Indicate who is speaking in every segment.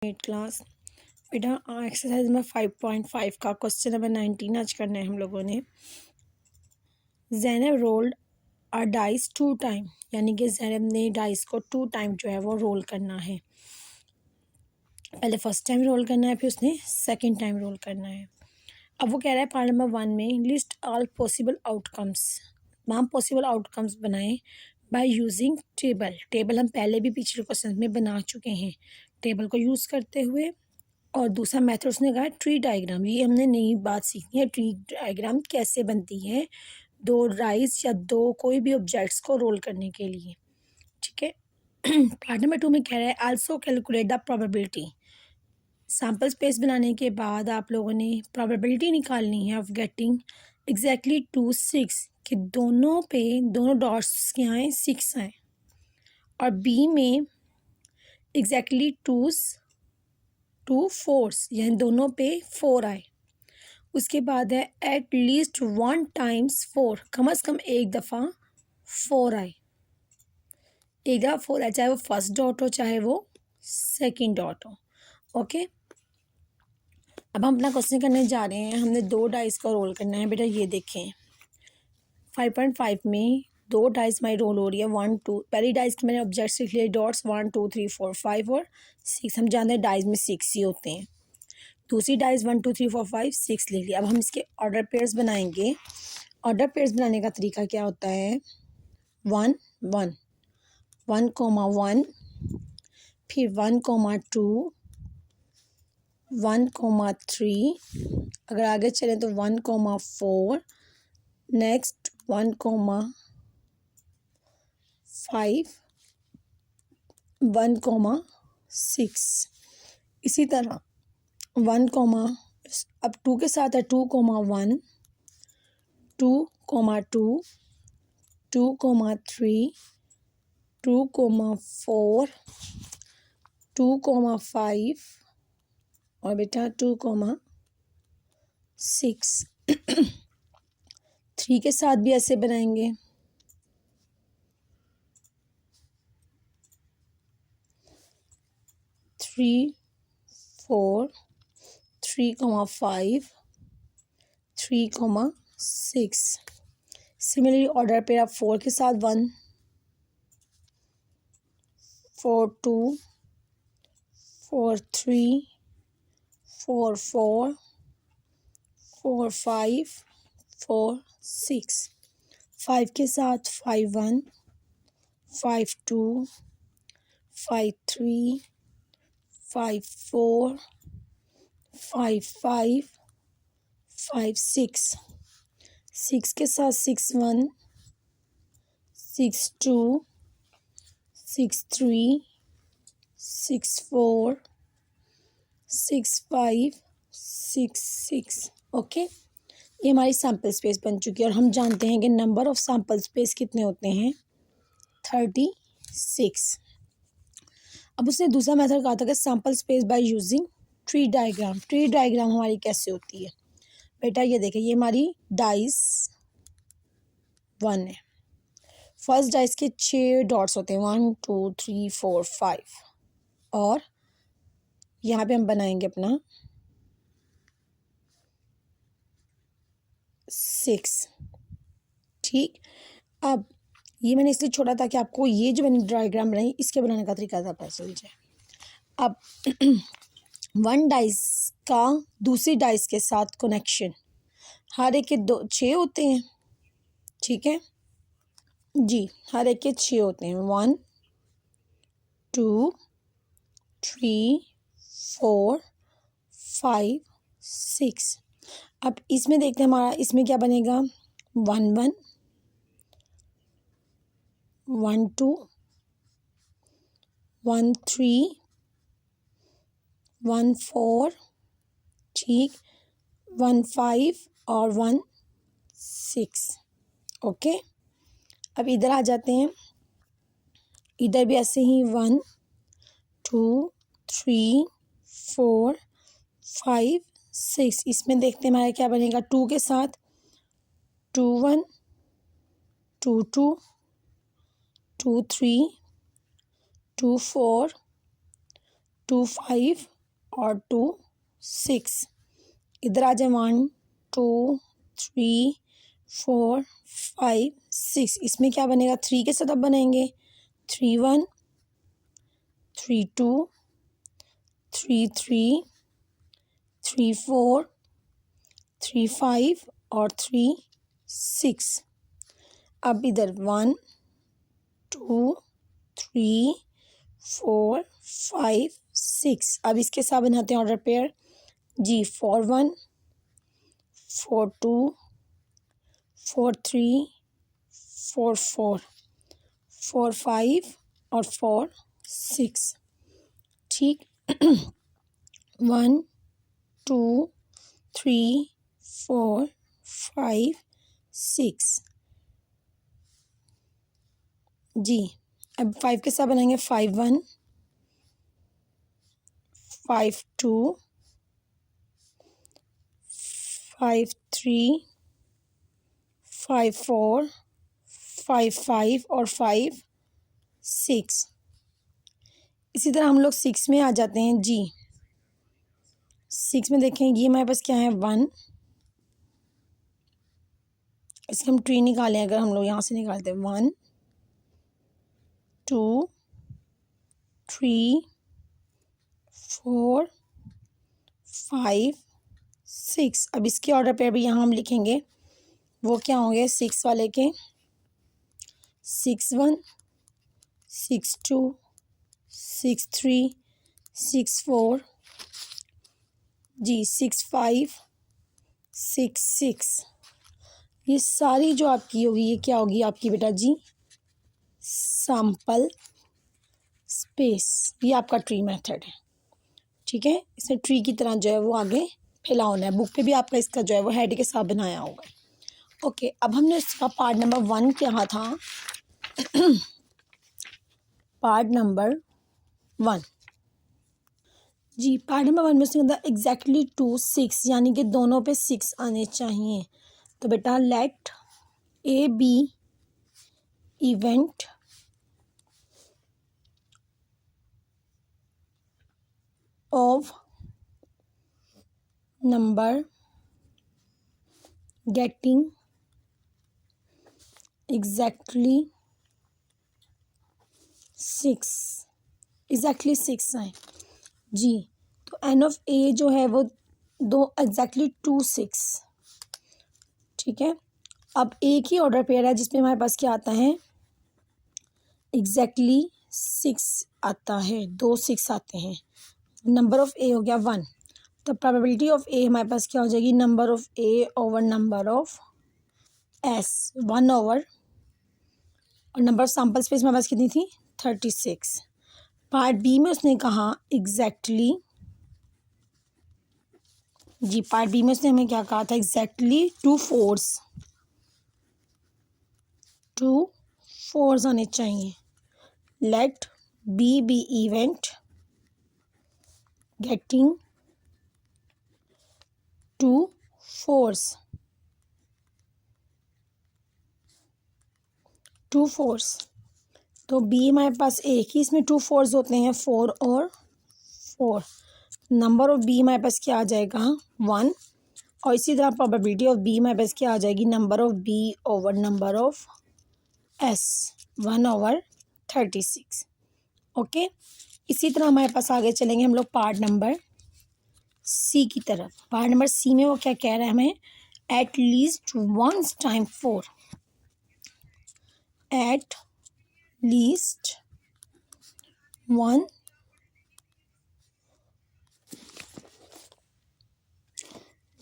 Speaker 1: Eight class बेटा exercise में 5.5 का क्वेश्चन नंबर 19 आज करना है हम लोगों ने। ज़ैनब रोल्ड अ डाइस 2 टाइम, यानी कि ज़ैनब ने डाइस को 2 टाइम जो है वो रोल करना है। पहले फर्स्ट टाइम रोल करना है, फिर उसने सेकंड टाइम रोल करना है। अब वो कह रहा है पार्ट नंबर 1 में लिस्ट ऑल पॉसिबल आउटकम्स, तमाम पॉसिबल आउटकम्स बनाएं बाय यूजिंग टेबल। टेबल हम पहले भी पिछले क्वेश्चन में बना चुके हैं, टेबल को यूज़ करते हुए। और दूसरा मेथड उसने कहा ट्री डायग्राम, ये हमने नई बात सीखनी है। ट्री डायग्राम कैसे बनती है, दो डाइस या दो कोई भी ऑब्जेक्ट्स को रोल करने के लिए, ठीक है। पार्ट नंबर 2 में कह रहा है also calculate the probability. Sample space बनाने के बाद आप लोगों ने प्रोबेबिलिटी निकालनी है ऑफ गेटिंग एग्जैक्टली 2 6, कि दोनों डॉट्स क्या आए 6 आए, और बी में एग्जैक्टली 2 4, यानी दोनों पे 4 आए। उसके बाद है एट लीस्ट 1 टाइम्स 4, कम अज़ कम एक दफ़ा 4 आए। एक दफ़ा 4 आए, चाहे वो फर्स्ट डॉट हो चाहे वो सेकंड डॉट हो। ओके, अब हम अपना क्वेश्चन करने जा रहे हैं। हमने 2 डाइस को रोल करना है बेटा। ये देखें 5.5 में 2 डाइस हमारी रोल हो रही है 1 2। पहली डाइस की मैंने ऑब्जेक्ट्स लिख लिए डॉट्स 1 2 3 4 5 और 6। हम जानते हैं डाइस में 6 ही होते हैं। दूसरी डाइस 1 2 3 4 5 6 लिख लिया। अब हम इसके ऑर्डर पेयर्स बनाएंगे। ऑर्डर पेयर्स बनाने का तरीका क्या होता है, 1 1 1 फिर 1 2 1 3, अगर आगे चलें तो 1 4, नेक्स्ट 1 5 1 6। इसी तरह 1 अब 2 के साथ है 2 1 2 2 2 3 2 4 2 5 और बेटा 2 6। 3 के साथ भी ऐसे बनाएंगे। 3 4 3 5 3 6। सिमिलरली ऑर्डर पे आप 4 के साथ 1 4 2 4 3 4 4 4 5 4 6। 5 के साथ 5 1 5 2 5 3 5 4 5 5 5 6। 6 के साथ 6 1 6 2 6 3 6 4 6 5 6 6। ओके, ये हमारी सैम्पल स्पेस बन चुकी है। और हम जानते हैं कि नंबर ऑफ सैम्पल स्पेस कितने होते हैं, 36। अब उसने दूसरा मेथड कहा था कि sample space by using tree diagram. Tree diagram हमारी कैसे होती है बेटा, ये देखिए ये हमारी डाइस 1 है। फर्स्ट डाइस के 6 डॉट्स होते हैं 1 2 3 4 5, और यहाँ पे हम बनाएंगे अपना 6, ठीक। अब ये मैंने इसलिए छोड़ा था कि आपको ये जो मैंने डायग्राम बनाई इसके बनाने का तरीका था पता चल जाए। अब 1 डाइस का दूसरी डाइस के साथ कनेक्शन, हर एक के 6 होते हैं, ठीक है जी, हर एक के 6 होते हैं 1 2 3 4 5 6। अब इसमें देखते हैं हमारा इसमें क्या बनेगा, 1 1 1 2 1 3 1 4, ठीक, 1 5 और 1 6। ओके, अब इधर आ जाते हैं। इधर भी ऐसे ही 1 2 3 4 5 6। इसमें देखते हैं हमारा क्या बनेगा, 2 के साथ 2 1 2 2 2 3 2 4 2 5 और 2 6। इधर आ जाए 1 2 3 4 5 6। इसमें क्या बनेगा, 3 के साथ अब बनाएंगे 3 1 3 2 3 3 3 4 3 5 और 3 6। अब इधर 1 2 3 4 5 6। अब इसके साथ बनाते हैं ऑर्डर पेयर जी। 4 1 4 2 4 3 4 4 4 5 और 4 6। ठीक 1 2 3 4 5 6 जी। अब 5 के साथ बनाएंगे 5 1 5 2 5 3 5 4 5 5 और 5 6। इसी तरह हम लोग 6 में आ जाते हैं जी। 6 में देखें ये हमारे पास क्या है 1। इसके हम ट्री निकालें, अगर हम लोग यहाँ से निकालते हैं 1 2 3 4 5 6। अब इसके ऑर्डर पे भी यहाँ हम लिखेंगे वो क्या होंगे 6 वाले के 6 1 6 2 6 3 6 4 जी 6 5 6 6। ये सारी जो आपकी होगी ये क्या होगी आपकी बेटा जी, सैंपल स्पेस। ये आपका ट्री मेथड है। ठीक है, इसमें ट्री की तरह जो है वो आगे फैला होना है। बुक पे भी आपका इसका जो है वो हेड के साथ बनाया होगा। ओके, अब हमने इसका पार्ट नंबर 1 क्या था पार्ट नंबर 1 जी। पार्ट नंबर 1 में उसने कहा एग्जैक्टली 2 6 यानी कि दोनों पे 6 आने चाहिए। तो बेटा let A be event of number getting exactly 6 आए जी। तो एन ऑफ ए जो है वो दो एग्जैक्टली 2 6। ठीक है, अब एक ही ऑर्डर पेयर है जिसमें हमारे पास क्या आता है एग्जैक्टली 6 आता है, 2 6 आते हैं। नंबर ऑफ ए हो गया 1, तो प्रोबेबिलिटी ऑफ ए हमारे पास क्या हो जाएगी number of A over number of S 1 over, और नंबर ऑफ सैम्पल स्पेस हमारे पास कितनी थी 36। पार्ट बी में उसने कहा एग्जैक्टली जी। पार्ट बी में उसने हमें क्या कहा था एग्जैक्टली 2 4 आने चाहिए। Let B be event getting 2 4 तो बी हमारे पास एक ही इसमें 2 4 होते हैं 4 और 4। नंबर ऑफ बी हमारे पास क्या आ जाएगा 1, और इसी तरह प्रोबेबिलिटी ऑफ बी हमारे पास क्या आ जाएगी number of B over number of S 1 over 36। Okay, इसी तरह हमारे पास आगे चलेंगे हम लोग पार्ट नंबर सी की तरफ। पार्ट नंबर सी में वो क्या कह रहा है हमें at least once time 4 at least 1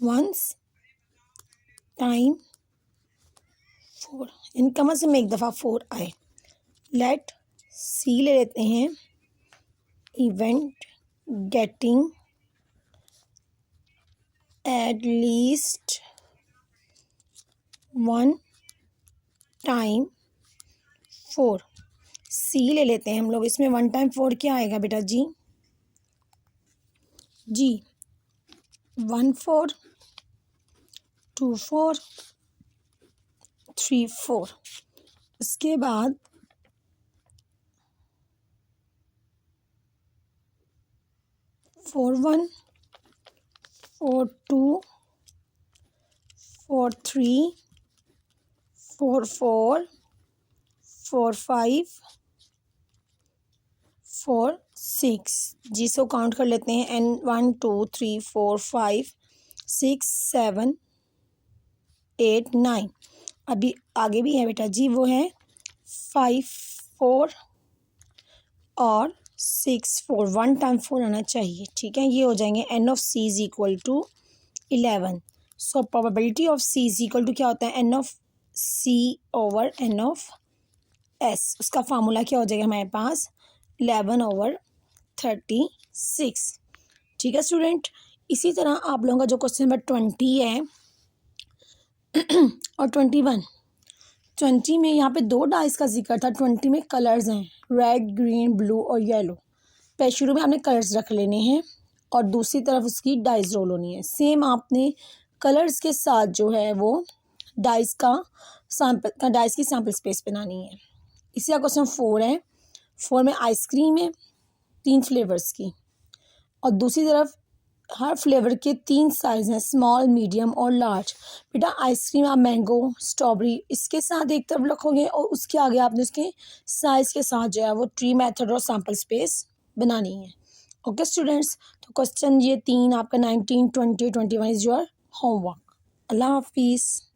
Speaker 1: once time 4 in कम से कम एक दफ़ा 4 आए। लेट सी ले लेते हैं event getting eight least 1 time 4। सी ले लेते हैं हम लोग, इसमें 1 टाइम 4 क्या आएगा बेटा जी 1 4 2 4 3 4। इसके बाद 4 1, 4 2, 4 3, 4 4, 4 5, 4 6। जी सो काउंट कर लेते हैं। एन 1 2 3 4 5 6 7 8 9। अभी आगे भी है बेटा जी, वो है 5 4 और 6 4। 1 टाइम 4 आना चाहिए, ठीक है। ये हो जाएंगे N of C is equal to 11। So probability of C is equal to क्या होता है, N of C over N of S. उसका फार्मूला क्या हो जाएगा हमारे पास, 11/36। ठीक है स्टूडेंट। इसी तरह आप लोगों का जो क्वेश्चन नंबर 20 है और 21, 20 में यहाँ पे 2 डाइस का जिक्र था। 20 में कलर्स हैं, रेड ग्रीन ब्लू और येलो। पहले शुरू में आपने कलर्स रख लेने हैं और दूसरी तरफ उसकी डाइस रोल होनी है। सेम आपने कलर्स के साथ जो है वो डाइस की सैम्पल स्पेस बनानी है। इसी का क्वेश्चन 4 है। 4 में आइसक्रीम है 3 फ्लेवर्स की और दूसरी तरफ हर फ्लेवर के 3 साइज़ हैं, स्मॉल मीडियम और लार्ज। बेटा आइसक्रीम आप मैंगो स्ट्रॉबेरी इसके साथ एक तरफ रखोगे और उसके आगे आपने उसके साइज़ के साथ जो है वो ट्री मेथड और सैम्पल स्पेस बनानी है। ओके स्टूडेंट्स, तो क्वेश्चन ये 3 आपका 19 20 21 इज़ योर होमवर्क। अल्लाह हाफिज़।